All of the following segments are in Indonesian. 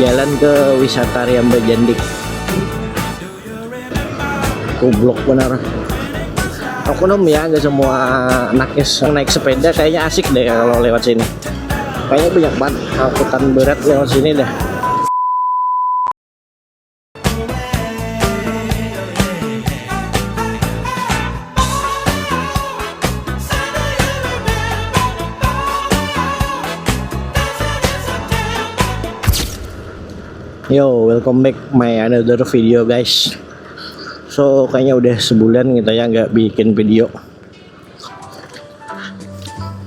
jalan ke wisata Riamba Jandik. Goblok bener. Oknum ya, nggak semua nakes yang naik sepeda kayaknya asik deh kalau lewat sini. Kayaknya banyak banget angkutan berat lewat sini dah. Yo, welcome back my another video guys. So kayaknya udah sebulan kita ya nggak bikin video.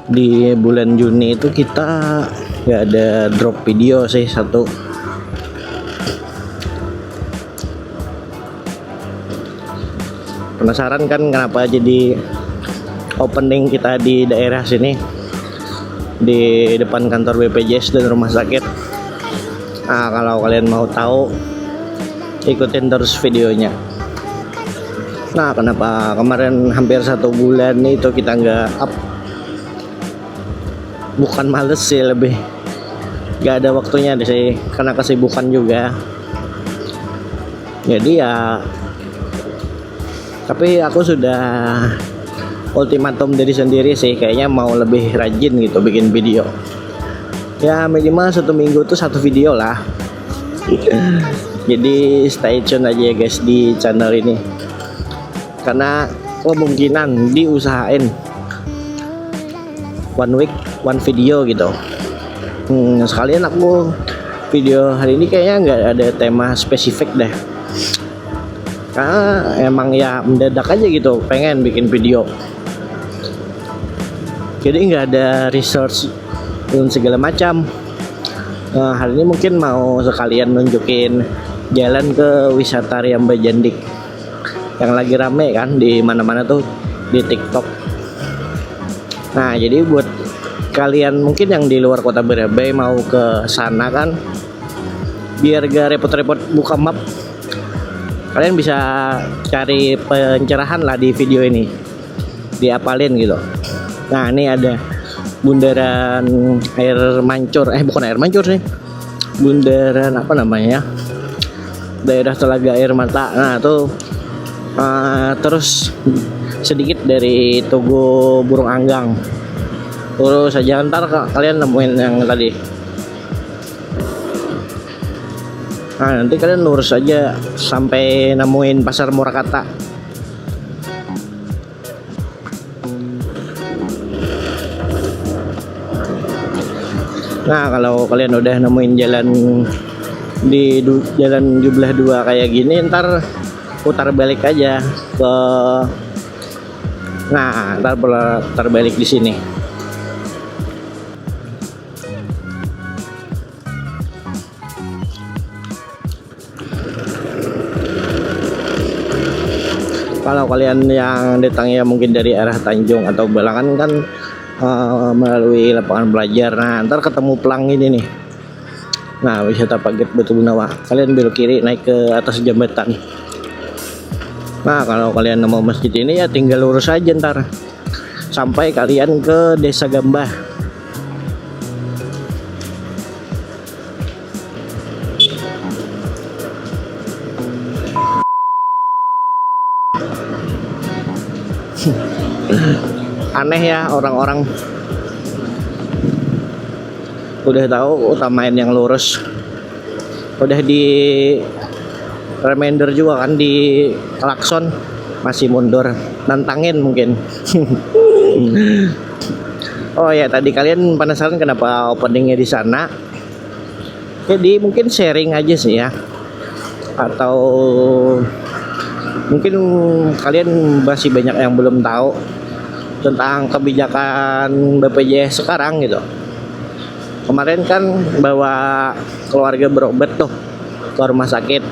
Di bulan Juni itu kita nggak ada drop video sih satu. Penasaran kan kenapa jadi opening kita di daerah sini, di depan kantor BPJS dan rumah sakit. Nah, kalau kalian mau tahu, ikutin terus videonya. Nah, kenapa kemarin hampir 1 bulan itu kita nggak up? Bukan males sih, lebih nggak ada waktunya deh sih, karena kesibukan juga. Jadi ya, tapi aku sudah ultimatum diri sendiri sih, kayaknya mau lebih rajin gitu bikin video. Ya minimal 1 minggu tuh 1 video lah. Jadi stay tune aja ya guys di channel ini, karena kemungkinan diusahain 1 week 1 video gitu. Sekalian aku video hari ini kayaknya nggak ada tema spesifik deh, karena emang ya mendadak aja gitu pengen bikin video. Jadi nggak ada research dan segala macam. Hari ini mungkin mau sekalian nunjukin jalan ke wisata Riamba Jandik yang lagi rame kan di mana-mana tuh di TikTok. Nah, jadi buat kalian mungkin yang di luar kota Berabai mau ke sana kan, biar gak repot-repot buka map, kalian bisa cari pencerahan lah di video ini, diapalin gitu. Nah, ini ada bundaran air mancur, bukan air mancur sih, bundaran apa namanya, daerah Telaga Air Mata. Nah tuh terus sedikit dari Tugu Burung Anggang, terus aja ntar kalian nemuin yang tadi. Nah, nanti kalian lurus aja sampai nemuin Pasar Murakata. Nah, kalau kalian udah nemuin jalan di jalan Jublah 2 kayak gini, ntar putar balik aja ke, nah ntar putar balik di sini. Kalau kalian yang datangnya mungkin dari arah Tanjung atau Balangan kan melalui lapangan belajar. Nah, ntar ketemu pelang ini nih. Nah, wisata Paget Batu Gunawa. Kalian belok kiri naik ke atas jembatan. Nah, kalau kalian mau masjid ini ya tinggal lurus aja ntar sampai kalian ke Desa Gambah. Aneh ya orang-orang, udah tahu utamain yang lurus, udah di reminder juga kan di klakson, masih mundur, nantangin mungkin. Oh ya, tadi kalian penasaran kenapa openingnya di sana? Jadi mungkin sharing aja sih ya, atau mungkin kalian masih banyak yang belum tahu tentang kebijakan BPJS sekarang gitu. Kemarin kan bawa keluarga berobat tuh ke rumah sakit.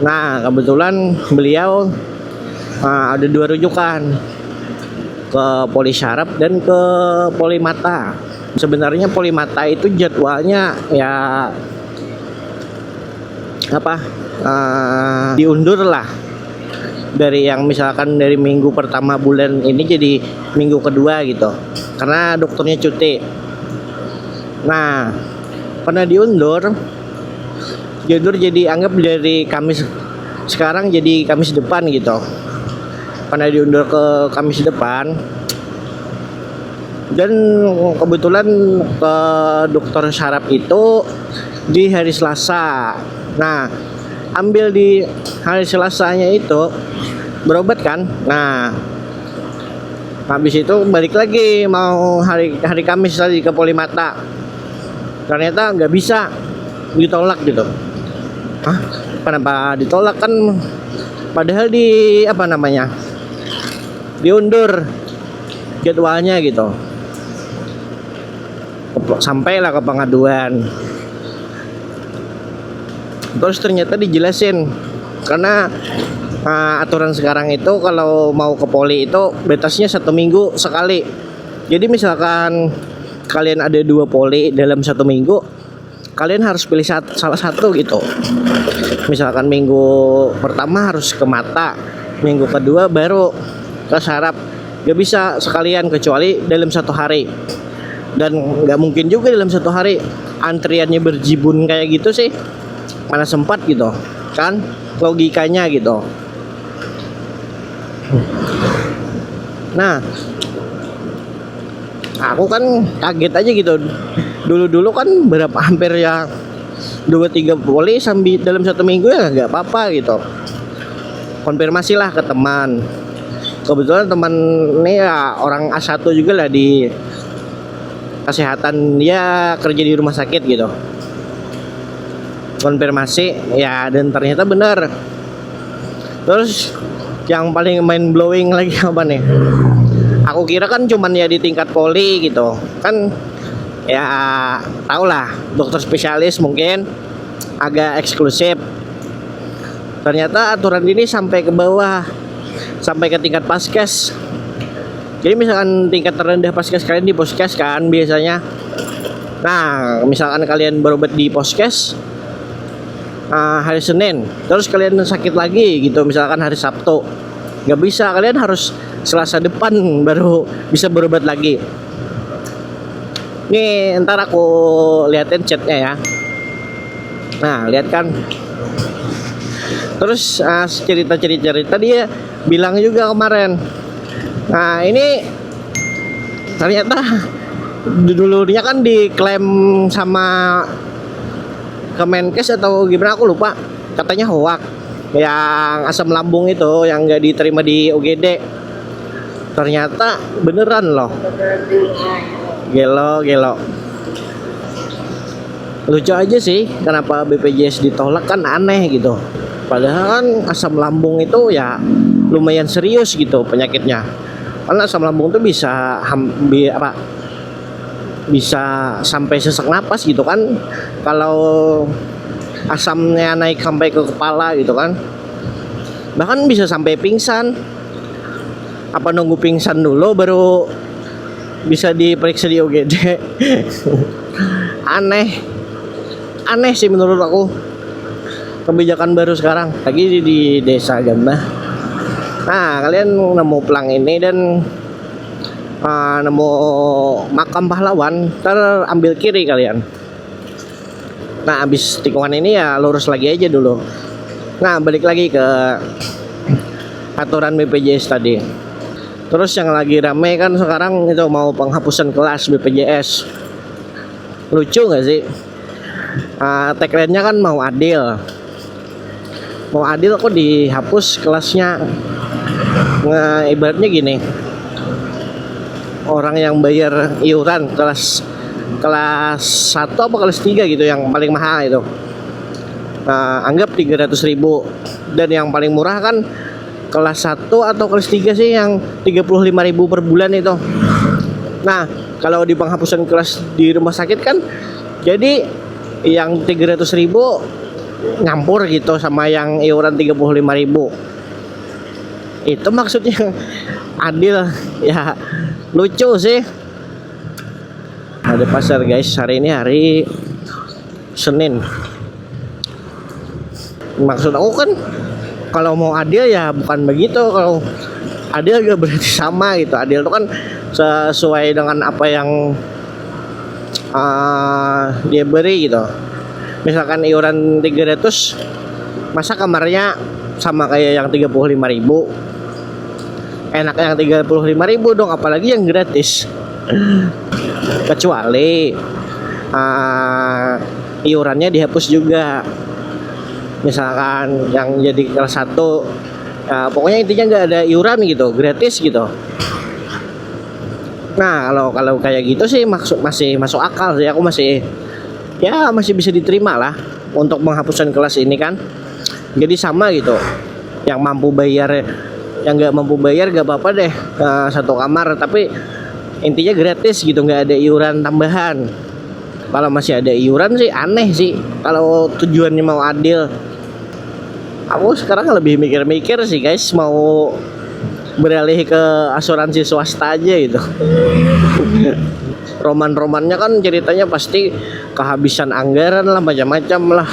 Nah, kebetulan beliau ada 2 rujukan, ke Polisarap dan ke Polimata. Sebenarnya Polimata itu jadwalnya ya apa, diundur lah, dari yang misalkan dari minggu pertama bulan ini jadi minggu kedua gitu, karena dokternya cuti. Nah, pernah diundur jadi anggap dari Kamis sekarang jadi Kamis depan gitu. Pernah diundur ke Kamis depan, dan kebetulan ke dokter saraf itu di hari Selasa. Nah, ambil di hari Selasanya itu berobat kan. Nah, habis itu balik lagi mau hari Kamis tadi ke Polimata. Ternyata nggak bisa, ditolak gitu. Hah? Kenapa ditolak? Kan padahal diundur jadwalnya gitu. Sampailah ke pengaduan. Terus ternyata dijelasin karena aturan sekarang itu kalau mau ke poli itu batasnya 1 minggu sekali. Jadi misalkan kalian ada 2 poli dalam 1 minggu, kalian harus pilih salah satu gitu. Misalkan minggu pertama harus ke mata, minggu kedua baru ke saraf. Gak bisa sekalian kecuali dalam 1 hari. Dan nggak mungkin juga dalam 1 hari antriannya berjibun kayak gitu sih, mana sempat gitu kan, logikanya gitu. Nah, aku kan kaget aja gitu. Dulu kan hampir ya 2-3 poli sambil dalam 1 minggu ya nggak apa-apa gitu. Konfirmasi lah ke teman. Kebetulan teman ini ya orang A1 juga lah di kesehatan, dia kerja di rumah sakit gitu. Konfirmasi ya, dan ternyata benar. Terus yang paling mind blowing lagi apa nih? Aku kira kan cuman ya di tingkat poli gitu kan, ya tau lah dokter spesialis mungkin agak eksklusif. Ternyata aturan ini sampai ke bawah, sampai ke tingkat paskes. Jadi misalkan tingkat terendah paskes kalian di poskes kan biasanya. Nah, misalkan kalian berobat di poskes hari Senin, terus kalian sakit lagi gitu, misalkan hari Sabtu, nggak bisa, kalian harus Selasa depan baru bisa berobat lagi. Nih, ntar aku liatin chatnya ya. Nah, lihat kan. Terus cerita dia bilang juga kemarin. Nah, ini ternyata dulunya kan diklaim sama Kemenkes atau gimana aku lupa, katanya hoak yang asam lambung itu yang nggak diterima di UGD. Ternyata beneran loh. Gelo lucu aja sih kenapa BPJS ditolak, kan aneh gitu. Padahal kan asam lambung itu ya lumayan serius gitu penyakitnya. Karena asam lambung itu bisa bisa sampai sesak napas gitu kan. Kalau asamnya naik sampai ke kepala gitu kan, bahkan bisa sampai pingsan. Apa nunggu pingsan dulu baru bisa diperiksa di UGD? Aneh sih menurut aku kebijakan baru sekarang lagi di desa Gambah. Nah, kalian nemu pelang ini dan nemu makam pahlawan, ntar ambil kiri kalian. Nah, habis tikungan ini ya lurus lagi aja dulu. Nah, balik lagi ke aturan BPJS tadi. Terus yang lagi rame kan sekarang itu mau penghapusan kelas BPJS. Lucu nggak sih? Tagline-nya kan mau adil. Mau adil kok dihapus kelasnya. Ibaratnya gini, orang yang bayar iuran kelas 1 apa kelas 3 gitu yang paling mahal itu, anggap 300.000, dan yang paling murah kan kelas 1 atau kelas 3 sih yang 35.000 per bulan itu. Nah, kalau di penghapusan kelas di rumah sakit kan jadi yang 300.000 nyampur gitu sama yang iuran 35.000. Itu maksudnya adil ya, lucu sih. Ada pasar guys, hari ini hari Senin. Maksud aku kan kalau mau adil ya bukan begitu. Kalau adil gak berarti sama gitu. Adil itu kan sesuai dengan apa yang dia beri gitu. Misalkan iuran 300, masa kamarnya sama kayak yang 35.000? Enak yang 35.000 dong, apalagi yang gratis. Kecuali iurannya dihapus juga. Misalkan yang jadi kelas 1, pokoknya intinya nggak ada iuran gitu, gratis gitu. Nah, kalau kayak gitu sih masih masuk akal sih. Aku masih bisa diterima lah untuk penghapusan kelas ini kan. Jadi sama gitu. Yang mampu bayar, yang nggak mampu bayar gak apa-apa deh, satu kamar, tapi intinya gratis gitu, nggak ada iuran tambahan. Kalau masih ada iuran sih aneh sih. Kalau tujuannya mau adil, aku sekarang lebih mikir-mikir sih guys, mau beralih ke asuransi swasta aja gitu. Roman-romannya kan ceritanya pasti kehabisan anggaran lah, macam-macam lah.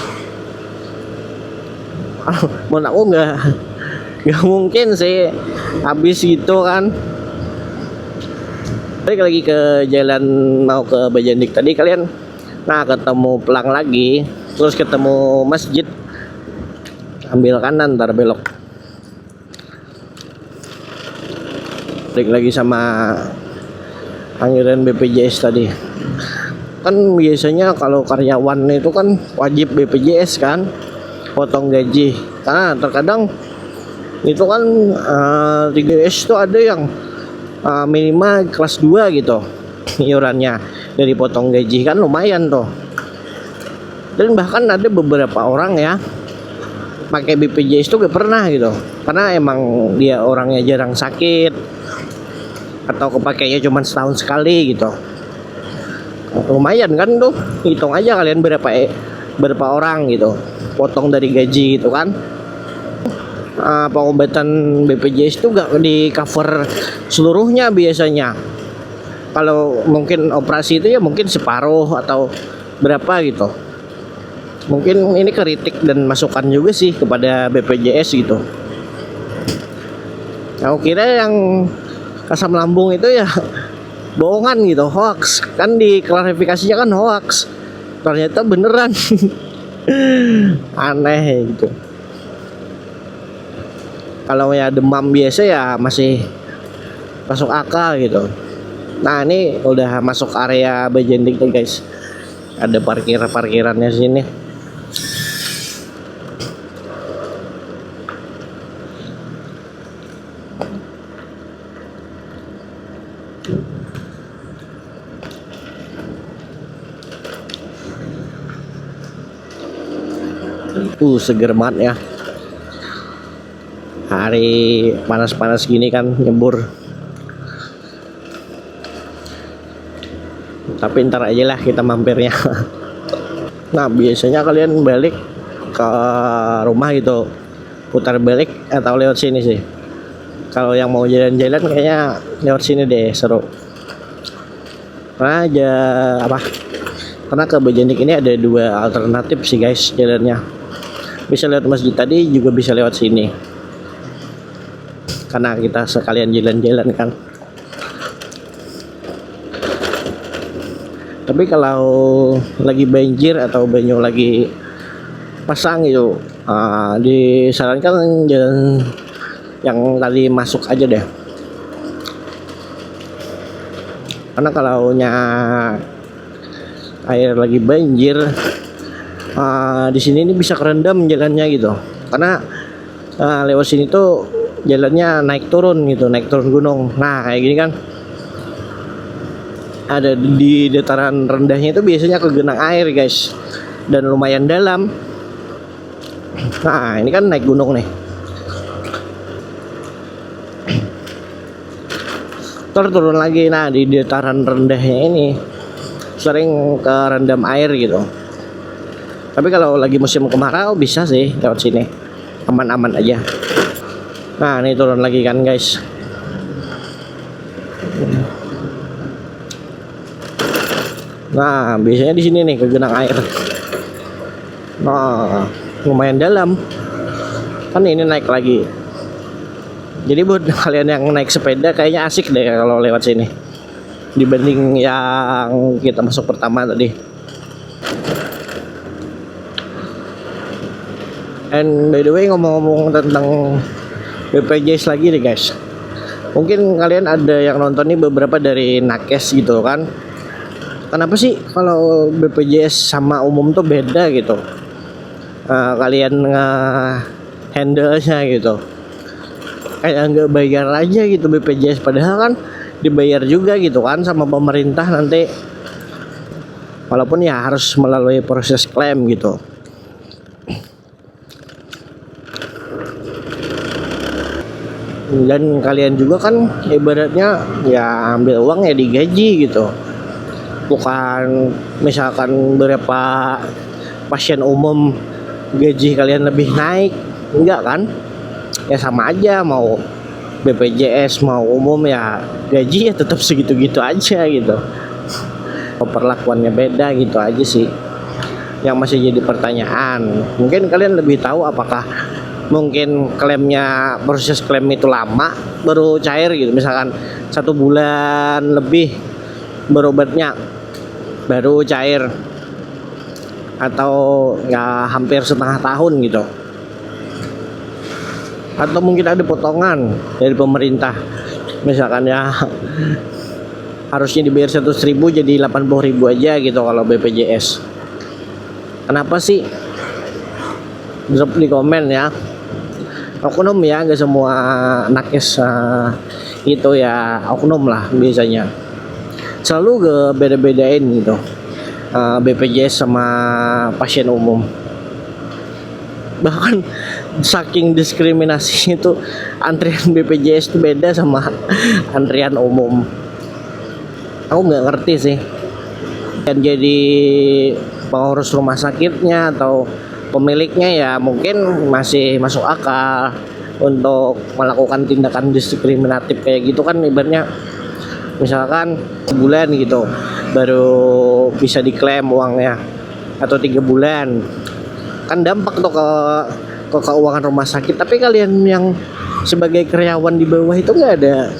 Menurut aku nggak mungkin sih habis gitu kan. Balik lagi ke jalan mau ke Bajandik tadi kalian, ketemu pelang lagi, terus ketemu masjid, ambil kanan ntar belok. Balik lagi sama anggaran BPJS tadi. Kan biasanya kalau karyawan itu kan wajib BPJS kan, potong gaji. Karena terkadang itu kan 3S itu ada yang minimal kelas 2 gitu iurannya, dari potong gaji kan lumayan tuh. Dan bahkan ada beberapa orang ya pakai BPJS itu gak pernah gitu, karena emang dia orangnya jarang sakit atau kepakainya cuma setahun sekali gitu. Lumayan kan tuh, hitung aja kalian berapa orang gitu potong dari gaji gitu kan. Pengobatan BPJS itu gak di cover seluruhnya biasanya. Kalau mungkin operasi itu ya mungkin separuh atau berapa gitu. Mungkin ini kritik dan masukan juga sih kepada BPJS gitu. Aku kira yang asam lambung itu ya bohongan gitu, hoax. Kan diklarifikasinya kan hoax, ternyata beneran. Aneh gitu. Kalau ya demam biasa ya masih masuk akal gitu. Nah ini udah masuk area Bajandik tuh guys. Ada parkirannya sini. Seger banget ya. Hari panas-panas gini kan nyebur. Tapi ntar aja lah kita mampirnya. Nah biasanya kalian balik ke rumah gitu, putar balik atau lewat sini sih. Kalau yang mau jalan-jalan kayaknya lewat sini deh, seru. Karena ke Bajandik ini ada 2 alternatif sih guys jalannya. Bisa lewat masjid tadi, juga bisa lewat sini. Karena kita sekalian jalan-jalan kan. Tapi kalau lagi banjir atau banyu lagi pasang gitu, disarankan jalan yang tadi masuk aja deh. Karena kalau air lagi banjir, di sini ini bisa kerendam jalannya gitu. Karena lewat sini tuh jalannya naik turun gunung. Nah kayak gini kan, ada di dataran rendahnya itu biasanya kegenang air guys, dan lumayan dalam. Nah ini kan naik gunung nih, turun lagi. Nah di dataran rendahnya ini sering kerendam air gitu. Tapi kalau lagi musim kemarau bisa sih lewat sini, aman-aman aja. Nah ini turun lagi kan guys. Nah biasanya di sini nih kegenang air. Nah lumayan dalam kan, ini naik lagi. Jadi buat kalian yang naik sepeda kayaknya asik deh kalau lewat sini. dibanding yang kita masuk pertama tadi. And by the way, ngomong-ngomong tentang BPJS lagi nih guys, mungkin kalian ada yang nonton nih beberapa dari nakes gitu kan. Kenapa sih kalau BPJS sama umum tuh beda gitu? Kalian handle-nya gitu, kayak nggak bayar aja gitu BPJS, padahal kan dibayar juga gitu kan sama pemerintah nanti, walaupun ya harus melalui proses klaim gitu. Dan kalian juga kan ibaratnya ya ambil uang ya digaji gitu, bukan misalkan berapa pasien umum gaji kalian lebih naik, enggak kan? Ya sama aja, mau BPJS mau umum ya gaji ya tetap segitu-gitu aja gitu. Perlakuannya beda gitu aja sih yang masih jadi pertanyaan. Mungkin kalian lebih tahu apakah mungkin klaimnya, proses klaim itu lama baru cair gitu, misalkan 1 bulan lebih berobatnya baru cair, atau ya hampir setengah tahun gitu, atau mungkin ada potongan dari pemerintah, misalkan ya harusnya dibayar 100.000 jadi 80.000 aja gitu kalau BPJS. Kenapa sih? Drop di komen ya. Oknum ya, gak semua nakes itu ya oknum lah biasanya. Selalu gak beda-bedain gitu BPJS sama pasien umum. Bahkan saking diskriminasi itu, antrian BPJS itu beda sama antrian umum. Aku nggak ngerti sih. Dan jadi pengurus rumah sakitnya atau pemiliknya ya mungkin masih masuk akal untuk melakukan tindakan diskriminatif kayak gitu kan, ibaratnya misalkan sebulan gitu baru bisa diklaim uangnya, atau 3 bulan kan dampak tuh ke keuangan rumah sakit. Tapi kalian yang sebagai karyawan di bawah itu nggak ada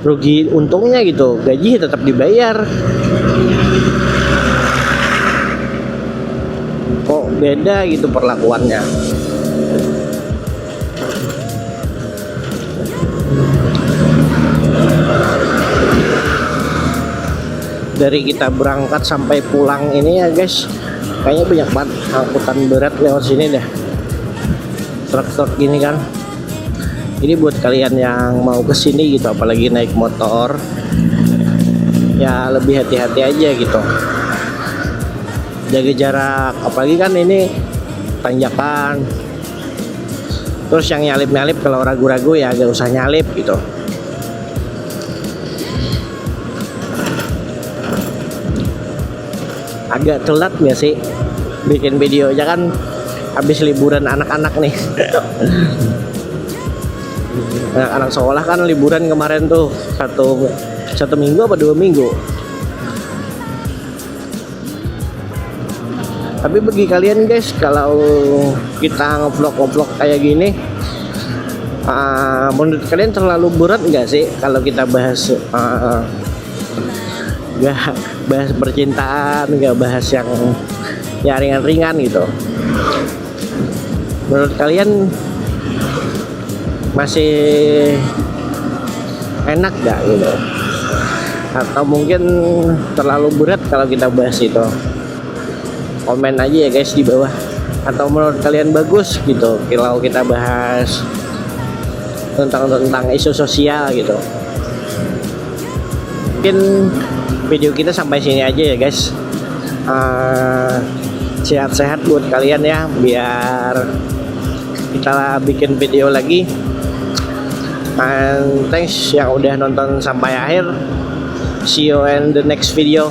rugi untungnya gitu, gaji tetap dibayar. Kok beda gitu perlakuannya? Dari kita berangkat sampai pulang ini ya guys, kayaknya banyak banget angkutan berat lewat sini deh, truk-truk gini kan. Ini buat kalian yang mau kesini gitu, apalagi naik motor, ya lebih hati-hati aja gitu, jaga jarak, apalagi kan ini tanjakan. Terus yang nyalip-nyalip kalau ragu-ragu ya gak usah nyalip gitu. Agak telat gak sih bikin video aja kan, habis liburan anak-anak nih. Anak-anak sekolah kan liburan kemarin tuh satu minggu apa 2 minggu. Tapi bagi kalian guys, kalau kita ngevlog kayak gini, menurut kalian terlalu berat nggak sih kalau kita bahas nggak bahas percintaan, nggak bahas yang ya ringan-ringan gitu? Menurut kalian masih enak nggak gitu? Atau mungkin terlalu berat kalau kita bahas itu? Komen aja ya guys di bawah. Atau menurut kalian bagus gitu kalau kita bahas tentang isu sosial gitu? Mungkin video kita sampai sini aja ya guys. Sehat-sehat buat kalian ya, biar kita bikin video lagi. And thanks yang udah nonton sampai akhir. See you in the next video.